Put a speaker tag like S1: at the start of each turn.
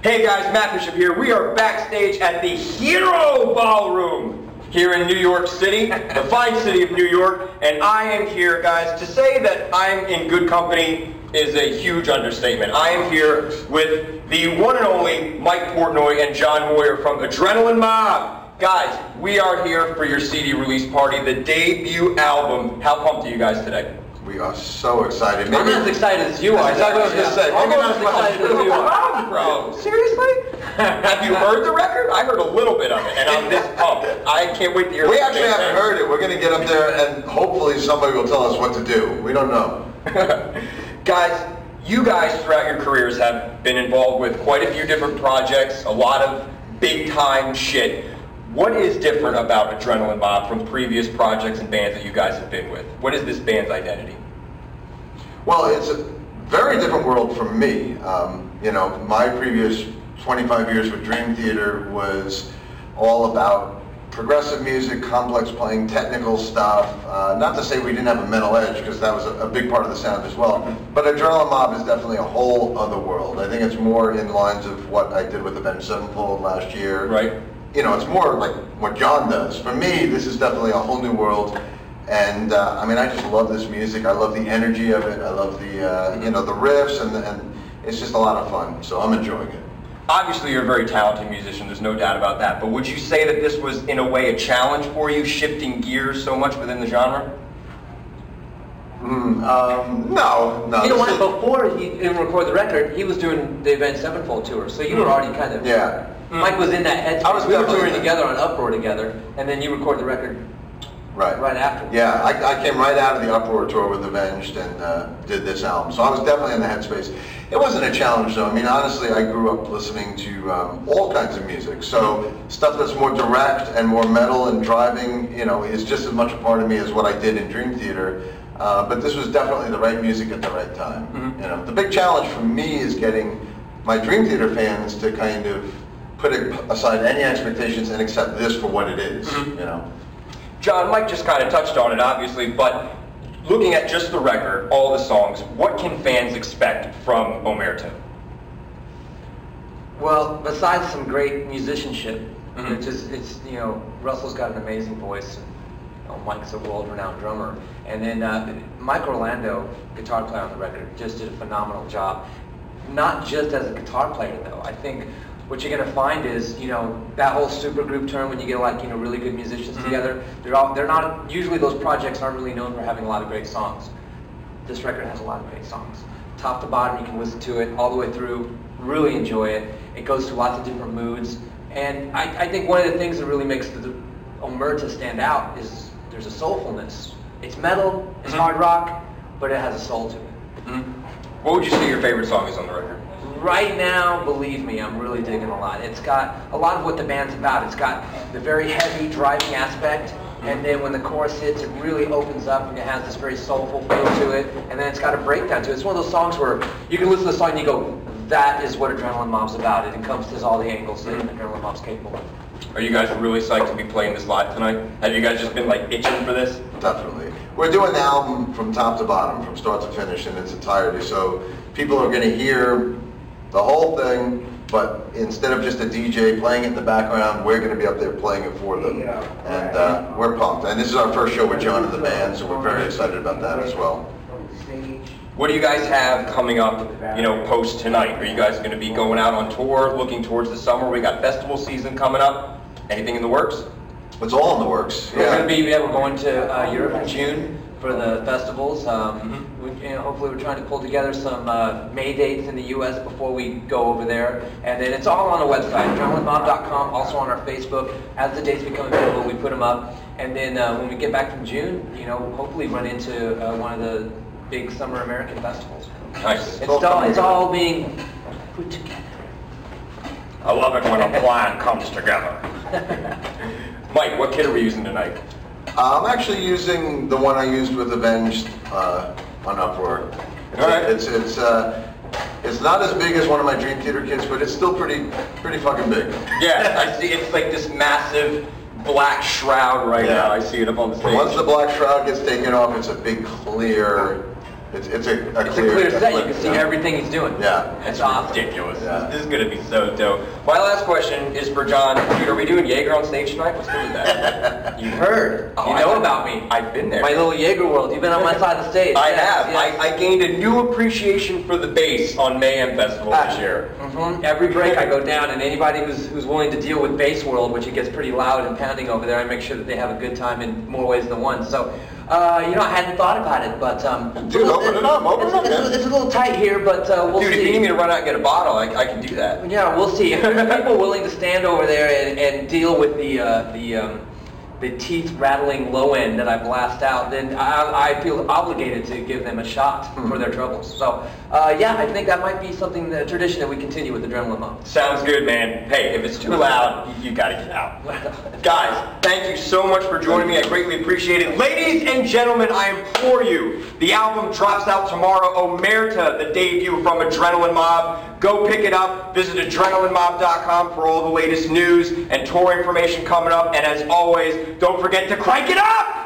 S1: Hey guys, Matt Bishop here. We are backstage at the Hiro Ballroom here in New York City, the fine city of New York, and I am here, guys. To say that I'm in good company is a huge understatement. I am here with the one and only Mike Portnoy and John Moyer from Adrenaline Mob. Guys, we are here for your CD release party, the debut album. How pumped are you guys today?
S2: We are so excited.
S3: I'm not as excited as you are.
S2: That's exactly what I was going to say.
S3: I'm not as excited as you are.
S1: Bro, seriously? Have you heard the record? I heard a little bit of it, and I'm this pumped. I can't wait to hear it.
S2: We actually haven't heard it. We're going to get up there, and hopefully somebody will tell us what to do. We don't know.
S1: Guys, you guys throughout your careers have been involved with quite a few different projects, a lot of big-time shit. What is different about Adrenaline Mob from previous projects and bands that you guys have been with? What is this band's identity?
S2: Well, it's a very different world from me. You know, my previous 25 years with Dream Theater was all about progressive music, complex playing, technical stuff. Not to say we didn't have a metal edge, because that was a big part of the sound as well. But Adrenaline Mob is definitely a whole other world. I think it's more in lines of what I did with Avenged Sevenfold last year.
S1: Right.
S2: You know, it's more like what John does. For me, this is definitely a whole new world. And I mean, I just love this music. I love the energy of it. I love the, you know, the riffs, and it's just a lot of fun. So I'm enjoying it.
S1: Obviously, you're a very talented musician. There's no doubt about that. But would you say that this was, in a way, a challenge for you, shifting gears so much within the genre?
S2: No.
S3: You know what? Before he didn't record the record, he was doing the Avenged Sevenfold tour. So you were already kind of...
S2: Yeah.
S3: Mike was in that headspace. We were touring together on Uproar together, and then you recorded the record right after.
S2: Yeah, I came right out of the Uproar tour with Avenged and did this album. So I was definitely in the headspace. It wasn't a challenge though. I mean, honestly, I grew up listening to all kinds of music. So stuff that's more direct and more metal and driving, you know, is just as much a part of me as what I did in Dream Theater. But this was definitely the right music at the right time. You know, the big challenge for me is getting my Dream Theater fans to kind of put aside any expectations and accept this for what it is, you know.
S1: John, Mike just kind of touched on it, obviously, but looking at just the record, all the songs, what can fans expect from Omerta?
S3: Well, besides some great musicianship, it's you know, Russell's got an amazing voice. You know, Mike's a world-renowned drummer, and then Mike Orlando, guitar player on the record, just did a phenomenal job. Not just as a guitar player, though. I think what you're going to find is, you know, that whole supergroup term, when you get like, you know, really good musicians together, they're not, usually those projects aren't really known for having a lot of great songs. This record has a lot of great songs. Top to bottom, you can listen to it all the way through, really enjoy it. It goes to lots of different moods. And I think one of the things that really makes the Omerta stand out is there's a soulfulness. It's metal, it's hard rock, but it has a soul to it.
S1: What would you say your favorite song is on the record?
S3: Right now, believe me, I'm really digging a lot. It's got a lot of what the band's about. It's got the very heavy driving aspect, and then when the chorus hits, it really opens up and it has this very soulful feel to it, and then it's got a breakdown to it. It's one of those songs where you can listen to the song and you go, that is what Adrenaline Mob's about. It encompasses all the angles that Adrenaline Mob's capable of.
S1: Are you guys really psyched to be playing this live tonight? Have you guys just been like itching for this?
S2: Definitely. We're doing the album from top to bottom, from start to finish in its entirety, so people are going to hear the whole thing, but instead of just a DJ playing it in the background, we're going to be up there playing it for them. And we're pumped. And this is our first show with John and the band, so we're very excited about that as well.
S1: What do you guys have coming up, you know, post tonight? Are you guys going to be going out on tour, looking towards the summer? We got festival season coming up. Anything in the works?
S2: It's all in the works.
S3: We're going to Europe in June for the festivals. Hopefully we're trying to pull together some May dates in the U.S. before we go over there. And then it's all on the website, adrenalinemob.com, also on our Facebook. As the dates become available, we put them up. And then when we get back from June, you know, hopefully run into one of the big summer American festivals.
S1: Nice.
S3: It's all being put together.
S1: I love it when a plan comes together. Mike, what kit are we using tonight?
S2: I'm actually using the one I used with Avenged on Uproar. It's not as big as one of my Dream Theater kits, but it's still pretty fucking big.
S1: Yeah, I see. It's like this massive black shroud now. I see it up on the stage.
S2: Once the black shroud gets taken off, it's a big clear It's a
S3: It's a clear set. You can see everything he's doing.
S2: Yeah.
S3: That's awesome.
S1: Ridiculous.
S2: Yeah.
S1: This is going to be so dope. My last question is for John. Dude, are we doing Jaeger on stage tonight? What's good with that?
S3: You've heard.
S1: Oh,
S3: you know about me.
S1: I've been there.
S3: My little Jaeger world. You've been on my side of the stage.
S1: I
S3: Yes,
S1: have.
S3: yes.
S1: I gained a new appreciation for the bass on Mayhem Festival this year.
S3: Every break I go down, and anybody who's willing to deal with bass world, which it gets pretty loud and pounding over there, I make sure that they have a good time in more ways than one. So, I hadn't thought about it, but
S2: Dude, open it up, man.
S3: It's a little tight here, but we'll
S1: Dude,
S3: see.
S1: if you need me to run out and get a bottle, I can do that.
S3: Yeah, we'll see. If there's people willing to stand over there and deal with the teeth rattling low end that I blast out, then I feel obligated to give them a shot for their troubles. So, I think that might be something, a tradition that we continue with Adrenaline Mob.
S1: Sounds good, man. Hey, if it's too loud, you gotta get out. Guys, thank you so much for joining me. I greatly appreciate it. Ladies and gentlemen, I implore you, the album drops out tomorrow, Omerta, the debut from Adrenaline Mob. Go pick it up. Visit adrenalinemob.com for all the latest news and tour information coming up. And as always, don't forget to crank it up!